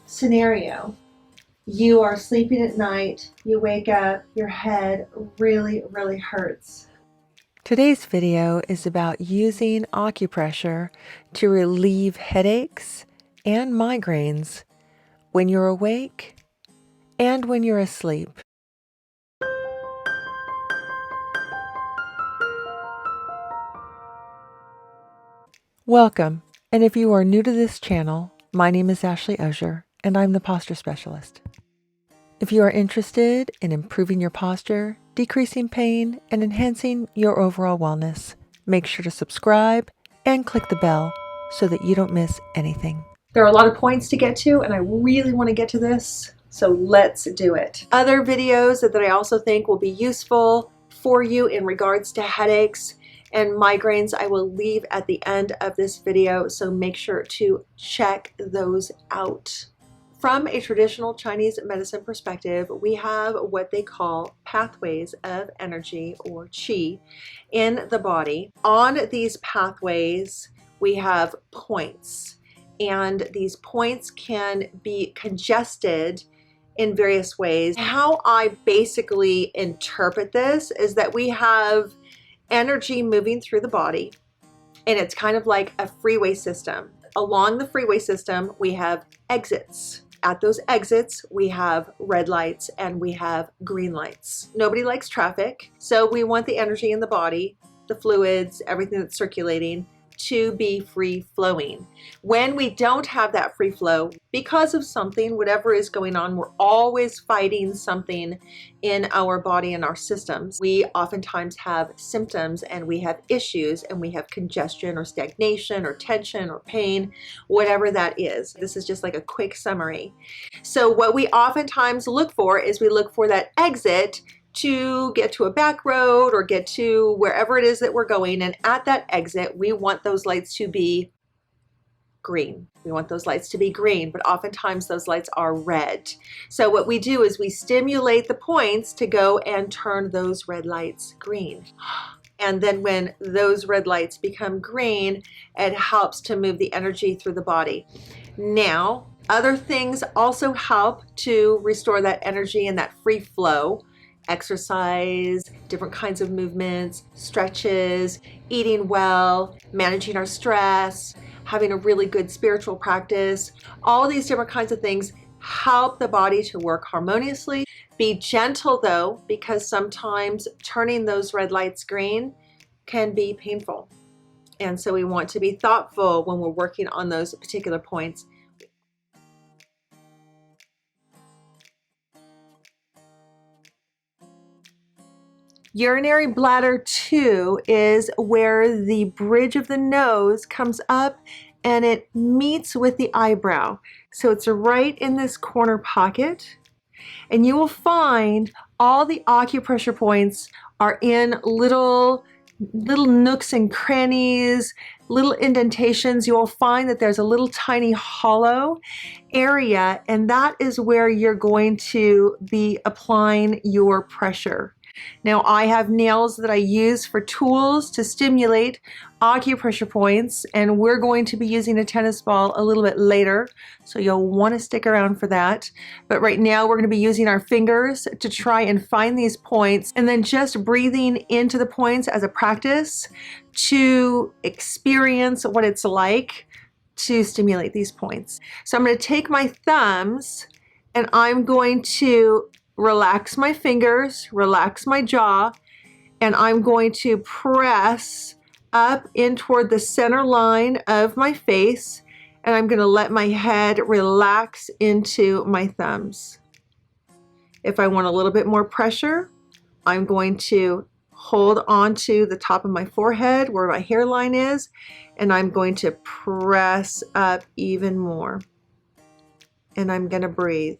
scenario. You are sleeping at night, you wake up, your head really, really hurts. Today's video is about using acupressure to relieve headaches and migraines when you're awake and when you're asleep. Welcome, and if you are new to this channel, my name is Ashley Osier, and I'm the posture specialist. If you are interested in improving your posture, decreasing pain, and enhancing your overall wellness, make sure to subscribe and click the bell so that you don't miss anything. There are a lot of points to get to, and I really want to get to this, so let's do it. Other videos that I also think will be useful for you in regards to headaches and migraines, I will leave at the end of this video, so make sure to check those out. From a traditional Chinese medicine perspective, we have what they call pathways of energy or qi in the body. On these pathways, we have points, and these points can be congested in various ways. How I basically interpret this is that we have energy moving through the body, and it's kind of like a freeway system. Along the freeway system, we have exits. At those exits, we have red lights and we have green lights. Nobody likes traffic, so we want the energy in the body, the fluids, everything that's circulating, to be free flowing. When we don't have that free flow, because of something, whatever is going on, we're always fighting something in our body and our systems. We oftentimes have symptoms and we have issues and we have congestion or stagnation or tension or pain, whatever that is. This is just like a quick summary. So what we oftentimes look for is we look for that exit to get to a back road or get to wherever it is that we're going, and at that exit we want those lights to be green. We want those lights to be green, but oftentimes those lights are red. So what we do is we stimulate the points to go and turn those red lights green. And then when those red lights become green, it helps to move the energy through the body. Now, other things also help to restore that energy and that free flow. Exercise, different kinds of movements, stretches, eating well, managing our stress, having a really good spiritual practice. All these different kinds of things help the body to work harmoniously. Be gentle though, because sometimes turning those red lights green can be painful. And so we want to be thoughtful when we're working on those particular points. Urinary bladder 2 is where the bridge of the nose comes up and it meets with the eyebrow. So it's right in this corner pocket, and you will find all the acupressure points are in little nooks and crannies, little indentations. You will find that there's a little tiny hollow area, and that is where you're going to be applying your pressure. Now, I have nails that I use for tools to stimulate acupressure points, and we're going to be using a tennis ball a little bit later, so you'll want to stick around for that. But right now we're going to be using our fingers to try and find these points, and then just breathing into the points as a practice to experience what it's like to stimulate these points. So I'm going to take my thumbs and I'm going to relax my fingers, relax my jaw, and I'm going to press up in toward the center line of my face, and I'm going to let my head relax into my thumbs. If I want a little bit more pressure, I'm going to hold on to the top of my forehead where my hairline is, and I'm going to press up even more. And I'm going to breathe.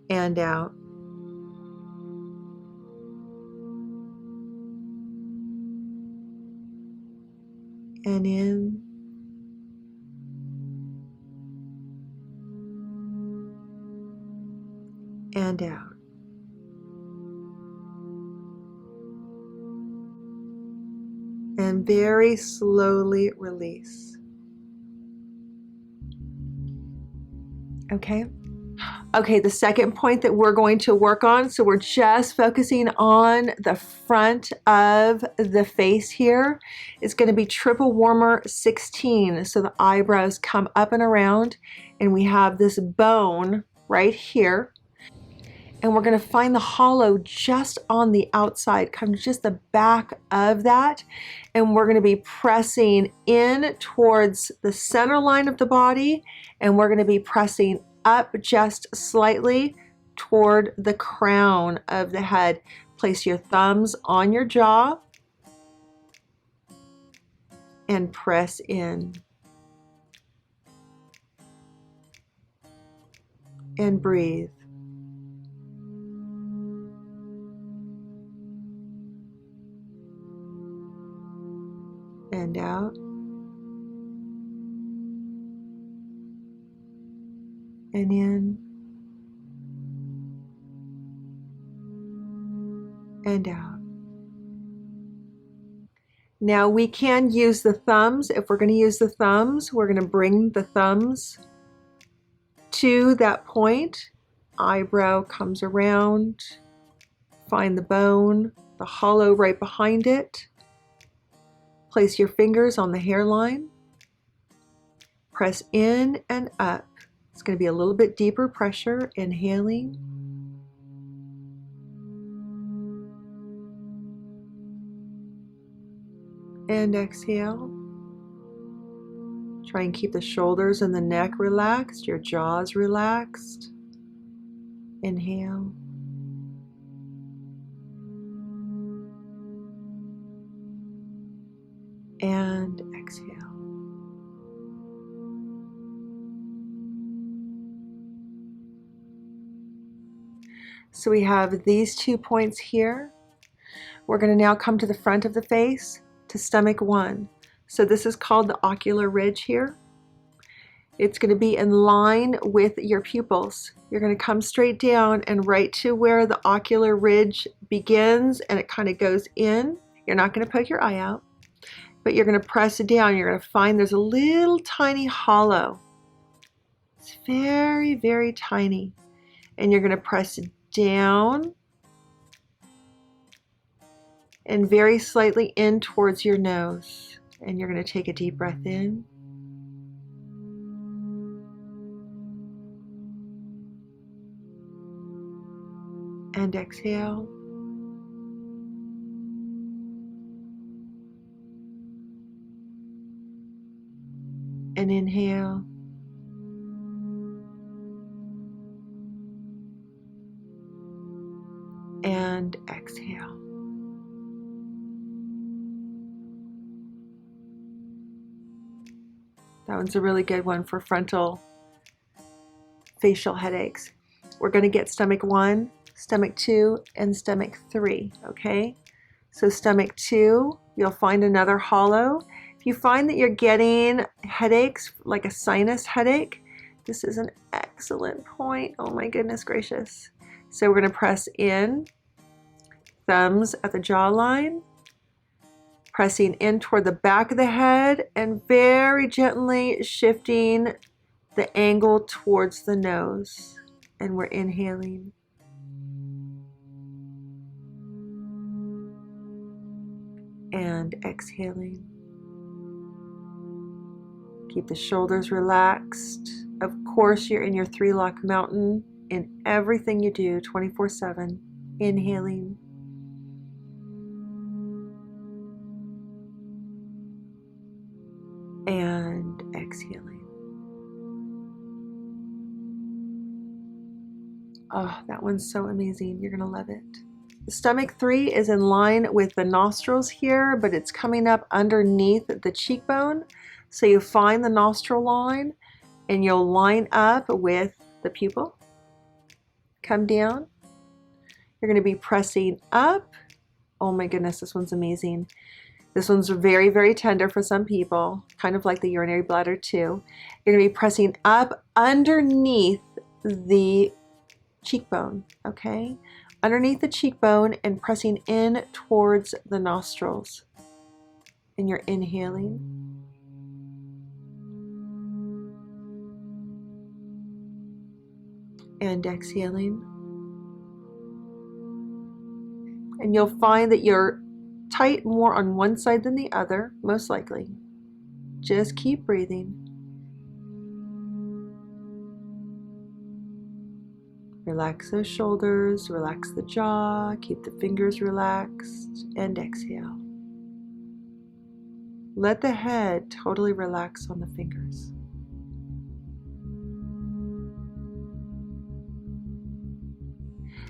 And out. And in. And out. And very slowly release. Okay. Okay, the second point that we're going to work on, so we're just focusing on the front of the face here, is going to be triple warmer 16. So the eyebrows come up and around, and we have this bone right here. And we're going to find the hollow just on the outside, kind of just the back of that. And we're going to be pressing in towards the center line of the body, and we're going to be pressing up just slightly toward the crown of the head. Place your thumbs on your jaw and press in. And breathe. And out. And in. And out. Now we can use the thumbs. If we're going to use the thumbs, we're going to bring the thumbs to that point. Eyebrow comes around. Find the bone, the hollow right behind it. Place your fingers on the hairline. Press in and up. It's going to be a little bit deeper pressure, inhaling. And exhale. Try and keep the shoulders and the neck relaxed, your jaws relaxed. Inhale. And exhale. So we have these 2 points here. We're going to now come to the front of the face, to stomach 1. So this is called the ocular ridge here. It's going to be in line with your pupils. You're going to come straight down and right to where the ocular ridge begins, and it kind of goes in. You're not going to poke your eye out, but you're going to press it down. You're going to find there's a little tiny hollow. It's very, very tiny. And you're going to press it down and very slightly in towards your nose. And you're going to take a deep breath in. And exhale. And inhale. And exhale. That one's a really good one for frontal facial headaches. We're going to get stomach 1, stomach 2, and stomach 3, okay? So stomach 2, you'll find another hollow. If you find that you're getting headaches, like a sinus headache, this is an excellent point. Oh my goodness gracious. So we're going to press in, thumbs at the jawline, pressing in toward the back of the head, and very gently shifting the angle towards the nose. And we're inhaling. And exhaling. Keep the shoulders relaxed. Of course, you're in your 3-lock mountain in everything you do 24/7. Inhaling. And exhaling. Oh, that one's so amazing. You're going to love it. The stomach 3 is in line with the nostrils here, but it's coming up underneath the cheekbone. So you find the nostril line and you'll line up with the pupil. Come down. You're going to be pressing up. Oh my goodness, this one's amazing. This one's very, very tender for some people, kind of like the urinary bladder too. You're going to be pressing up underneath the cheekbone, okay? Underneath the cheekbone and pressing in towards the nostrils. And you're inhaling. And exhaling. And you'll find that you're tight more on one side than the other, most likely. Just keep breathing. Relax those shoulders, relax the jaw, keep the fingers relaxed, and exhale. Let the head totally relax on the fingers.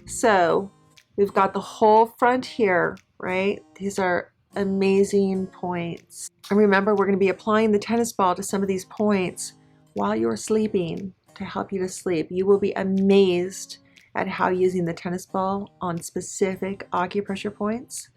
So we've got the whole front here, right? These are amazing points. And remember, we're going to be applying the tennis ball to some of these points while you're sleeping to help you to sleep. You will be amazed at how using the tennis ball on specific acupressure points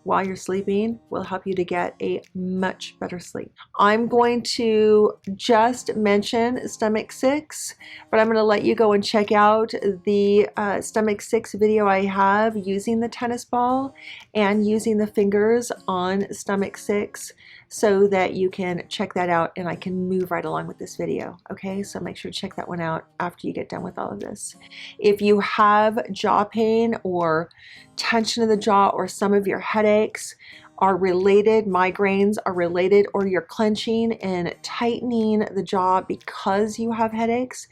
while you're sleeping will help you to get a much better sleep. I'm going to just mention stomach 6, but I'm going to let you go and check out the stomach 6 video I have using the tennis ball and using the fingers on stomach 6 so that you can check that out and I can move right along with this video. Okay, so make sure to check that one out after you get done with all of this. If you have jaw pain or tension of the jaw, or some of your headaches are related, migraines are related, or you're clenching and tightening the jaw because you have headaches,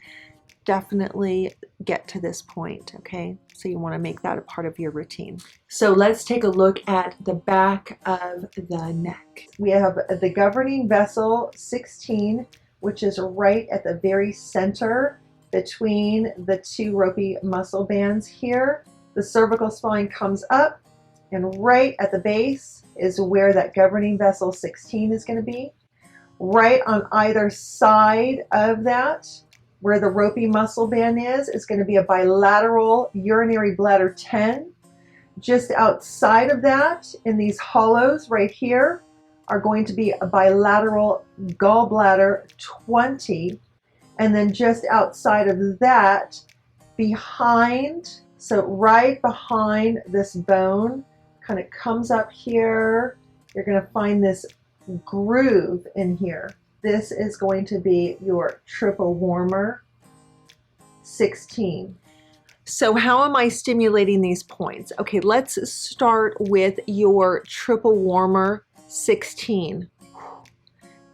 definitely get to this point, okay? So you want to make that a part of your routine. So let's take a look at the back of the neck. We have the governing vessel 16, which is right at the very center between the two ropey muscle bands here. The cervical spine comes up, and right at the base is where that governing vessel 16 is going to be. Right on either side of that, where the ropey muscle band is going to be a bilateral urinary bladder 10. Just outside of that, in these hollows right here, are going to be a bilateral gallbladder 20. And then just outside of that, behind, so right behind this bone, kind of comes up here, you're going to find this groove in here. This is going to be your triple warmer 16. So how am I stimulating these points? Okay, let's start with your triple warmer 16.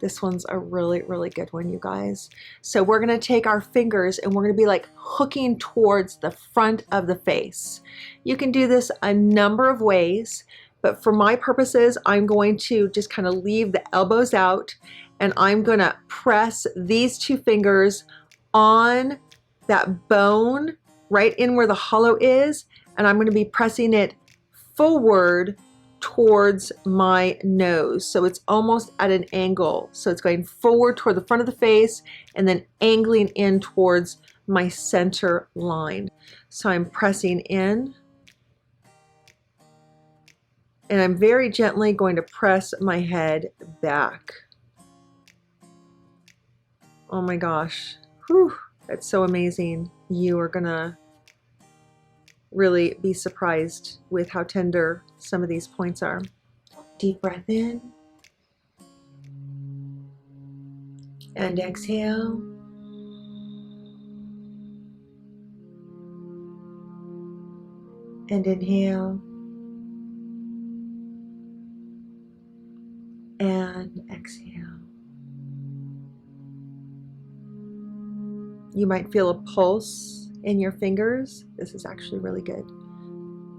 This one's a really, really good one, you guys. So we're gonna take our fingers and we're gonna be like hooking towards the front of the face. You can do this a number of ways, but for my purposes, I'm going to just kind of leave the elbows out and I'm gonna press these two fingers on that bone right in where the hollow is, and I'm gonna be pressing it forward towards my nose. So it's almost at an angle. So it's going forward toward the front of the face and then angling in towards my center line. So I'm pressing in and I'm very gently going to press my head back. Oh my gosh. Whew, that's so amazing. You are gonna really be surprised with how tender some of these points are. Deep breath in and exhale. And inhale and exhale. You might feel a pulse in your fingers. This is actually really good.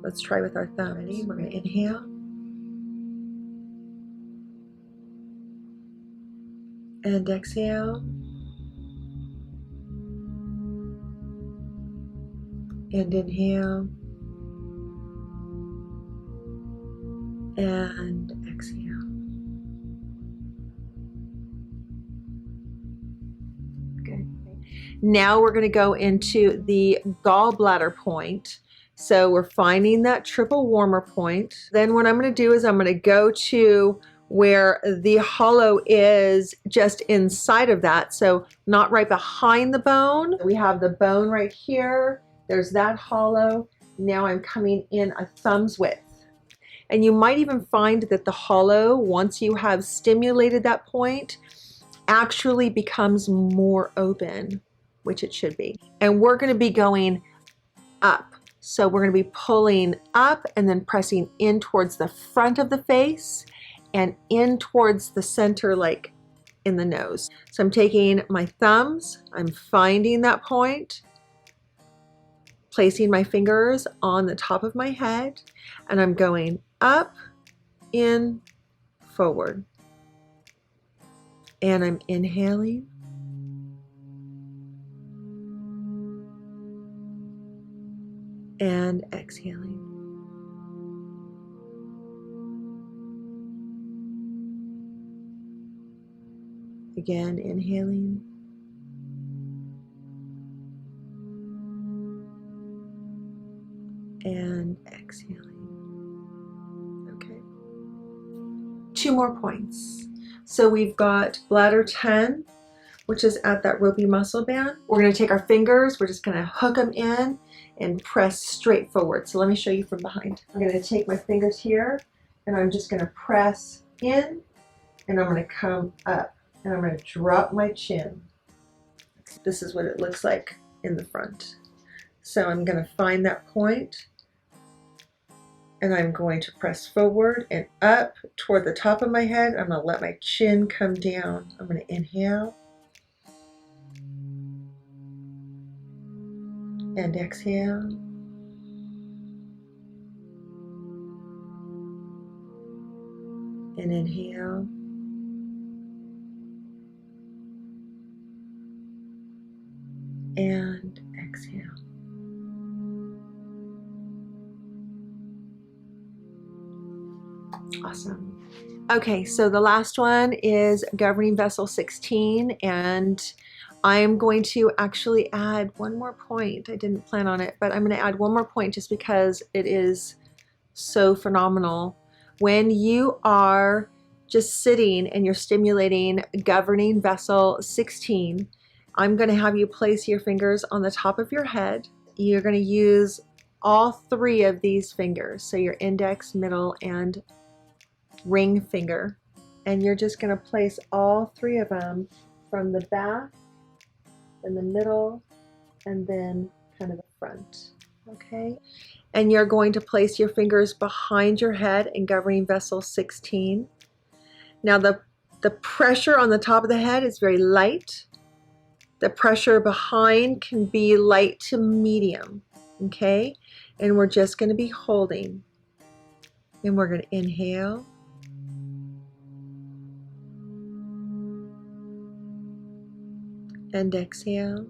Let's try with our thumbs. Ready? We're going to inhale and exhale and inhale and exhale. Good. Now we're going to go into the gallbladder point. So we're finding that triple warmer point. Then what I'm going to do is I'm going to go to where the hollow is just inside of that. So not right behind the bone. We have the bone right here. There's that hollow. Now I'm coming in a thumb's width. And you might even find that the hollow, once you have stimulated that point, actually becomes more open, which it should be. And we're going to be going up. So we're going to be pulling up and then pressing in towards the front of the face and in towards the center, like in the nose. So I'm taking my thumbs, I'm finding that point, placing my fingers on the top of my head, and I'm going up, in, forward. And I'm inhaling. And exhaling. Again, inhaling. And exhaling. Okay. 2 more points. So we've got bladder 10, which is at that ropey muscle band. We're going to take our fingers, we're just going to hook them in and press straight forward. So let me show you from behind. I'm going to take my fingers here and I'm just going to press in and I'm going to come up and I'm going to drop my chin. This is what it looks like in the front. So I'm going to find that point and I'm going to press forward and up toward the top of my head. I'm going to let my chin come down. I'm going to inhale and exhale. And inhale. And exhale. Awesome. Okay, so the last one is governing vessel 16, and I am going to actually add one more point. I didn't plan on it, but I'm going to add one more point just because it is so phenomenal. When you are just sitting and you're stimulating governing vessel 16, I'm going to have you place your fingers on the top of your head. You're going to use all 3 of these fingers, so your index, middle, and ring finger, and you're just going to place all 3 of them from the back and the middle and then kind of the front. Okay, and you're going to place your fingers behind your head in governing vessel 16. Now the pressure on the top of the head is very light. The pressure behind can be light to medium. Okay, and we're just going to be holding, and we're going to inhale and exhale.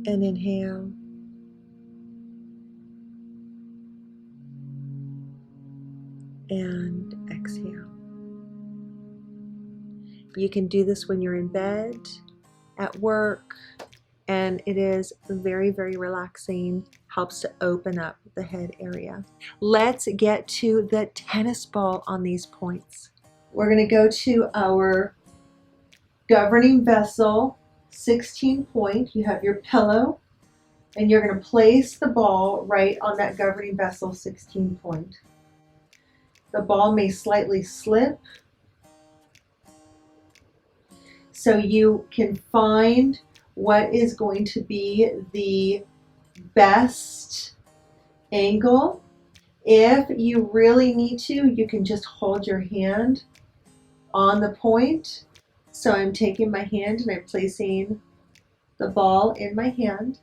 And inhale. And exhale. You can do this when you're in bed, at work, and it is very, very relaxing. Helps to open up the head area. Let's get to the tennis ball on these points. We're going to go to our governing vessel 16 point. You have your pillow, and you're going to place the ball right on that governing vessel 16 point. The ball may slightly slip, so you can find what is going to be the best angle. If you really need to, you can just hold your hand on the point. So I'm taking my hand and I'm placing the ball in my hand,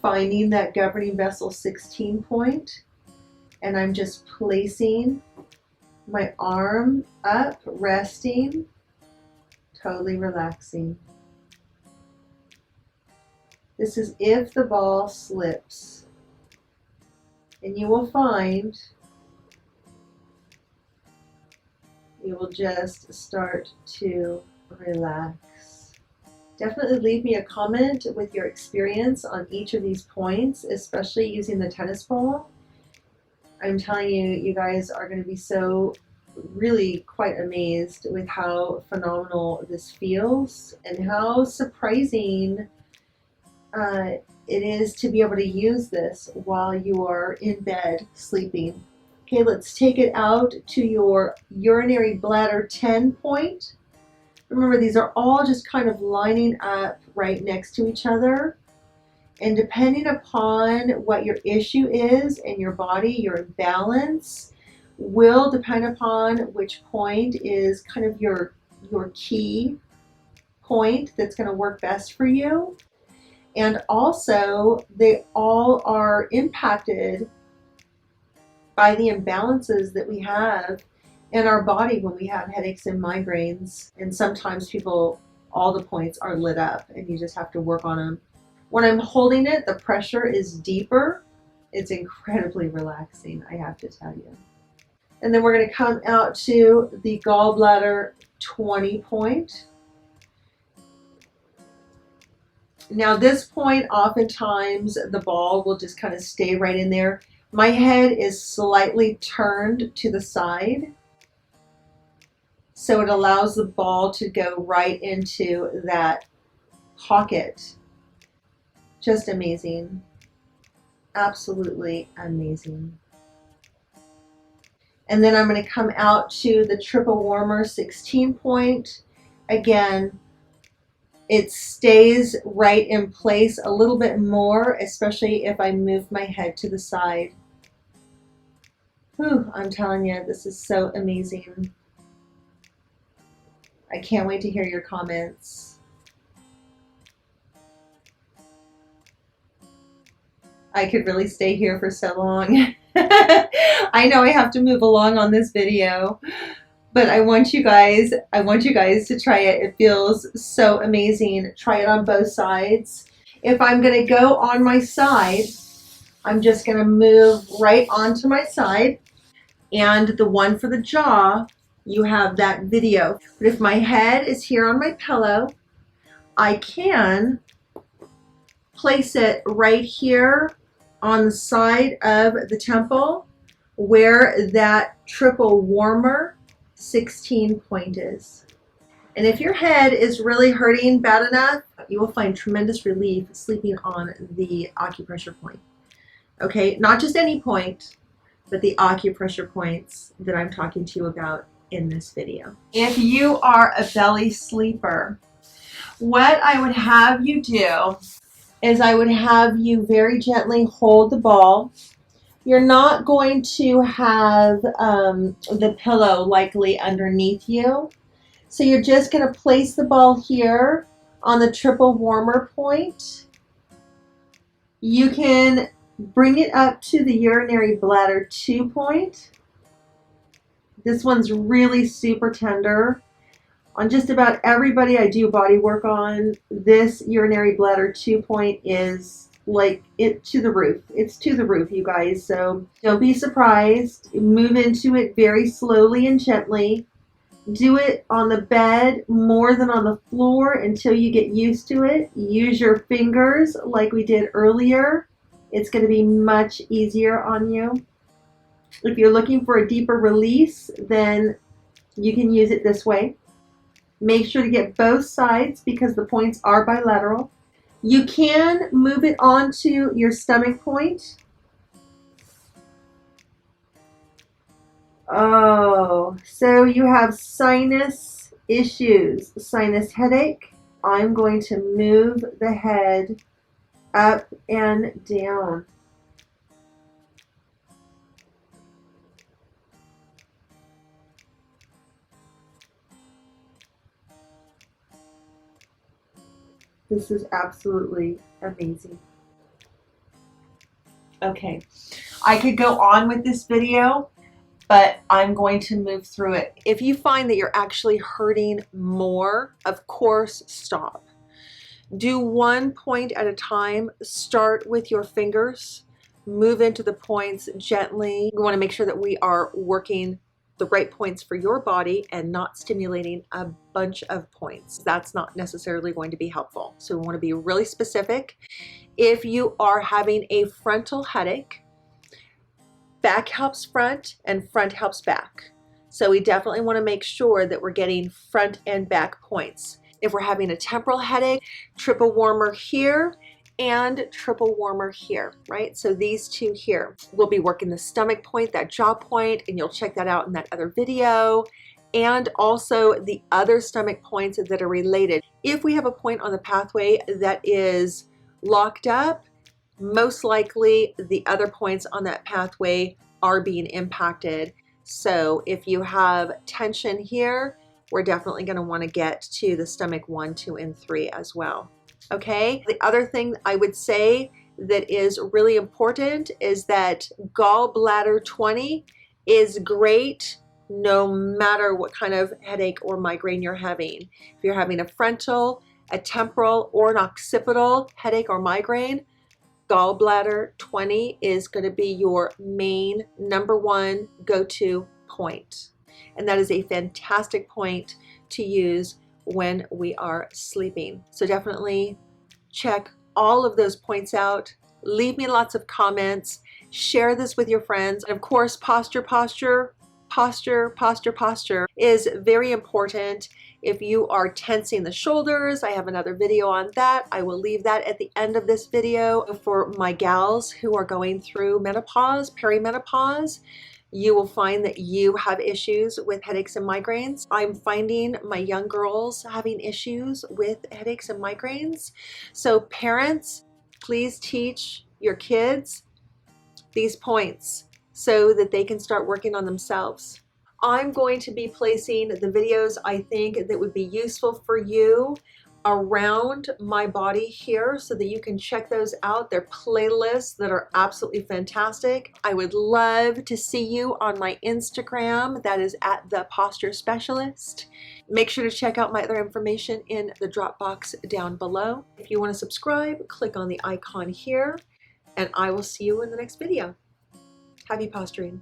finding that governing vessel 16 point, and I'm just placing my arm up, resting, totally relaxing. This is if the ball slips, and you will find you will just start to relax. Definitely leave me a comment with your experience on each of these points, especially using the tennis ball. I'm telling you, you guys are going to be so really quite amazed with how phenomenal this feels and how surprising it is to be able to use this while you are in bed sleeping. Okay, let's take it out to your urinary bladder 10 point. Remember, these are all just kind of lining up right next to each other. And depending upon what your issue is in your body, your imbalance will depend upon which point is kind of your key point that's going to work best for you. And also, they all are impacted by the imbalances that we have in our body when we have headaches and migraines. And sometimes all the points are lit up and you just have to work on them. When I'm holding it, the pressure is deeper. It's incredibly relaxing, I have to tell you. And then we're going to come out to the gallbladder 20 point. Now this point, oftentimes the ball will just kind of stay right in there. My head is slightly turned to the side, so it allows the ball to go right into that pocket. Just amazing. Absolutely amazing. And then I'm going to come out to the triple warmer 16 point. Again, it stays right in place a little bit more, especially if I move my head to the side. Whew, I'm telling you, this is so amazing. I can't wait to hear your comments. I could really stay here for so long. I know I have to move along on this video, but I want you guys to try it. It feels so amazing. Try it on both sides. If I'm going to go on my side, I'm just going to move right onto my side. And the one for the jaw, you have that video. But if my head is here on my pillow, I can place it right here on the side of the temple where that triple warmer 16 point is. And if your head is really hurting bad enough, you will find tremendous relief sleeping on the acupressure point. Okay, not just any point, but the acupressure points that I'm talking to you about in this video. If you are a belly sleeper, what I would have you do is I would have you very gently hold the ball. You're not going to have the pillow likely underneath you. So you're just going to place the ball here on the triple warmer point. You can bring it up to the urinary bladder 2 point. This one's really super tender. On just about everybody I do body work on, this urinary bladder 2 point is like it to the roof. It's to the roof, you guys. So don't be surprised. Move into it very slowly and gently. Do it on the bed more than on the floor until you get used to it. Use your fingers like we did earlier. It's going to be much easier on you. If you're looking for a deeper release, then you can use it this way. Make sure to get both sides because the points are bilateral. You can move it onto your stomach point. Oh, so you have sinus issues, sinus headache. I'm going to move the head up and down. This is absolutely amazing. Okay, I could go on with this video, but I'm going to move through it. If you find that you're actually hurting more, of course, stop. Do 1 point at a time. Start with your fingers. Move into the points gently. We want to make sure that we are working the right points for your body and not stimulating a bunch of points. That's not necessarily going to be helpful. So we want to be really specific. If you are having a frontal headache, back helps front and front helps back. So we definitely want to make sure that we're getting front and back points. If we're having a temporal headache, triple warmer here and triple warmer here, right? So these two here. We'll be working the stomach point, that jaw point, and you'll check that out in that other video, and also the other stomach points that are related. If we have a point on the pathway that is locked up, most likely the other points on that pathway are being impacted. So if you have tension here, we're definitely going to want to get to the stomach 1, 2, and 3 as well. Okay, the other thing I would say that is really important is that gallbladder 20 is great no matter what kind of headache or migraine you're having. If you're having a frontal, a temporal, or an occipital headache or migraine, gallbladder 20 is going to be your main #1 go-to point. And that is a fantastic point to use when we are sleeping. So definitely check all of those points out. Leave me lots of comments. Share this with your friends. And of course, posture is very important. If you are tensing the shoulders, I have another video on that. I will leave that at the end of this video. For my gals who are going through menopause, perimenopause, you will find that you have issues with headaches and migraines. I'm finding my young girls having issues with headaches and migraines. So parents, please teach your kids these points so that they can start working on themselves. I'm going to be placing the videos I think that would be useful for you around my body here so that you can check those out. They're playlists that are absolutely fantastic. I would love to see you on my Instagram. That is at the Posture Specialist. Make sure to check out my other information in the drop box down below. If you want to subscribe, click on the icon here, and I will see you in the next video. Happy posturing.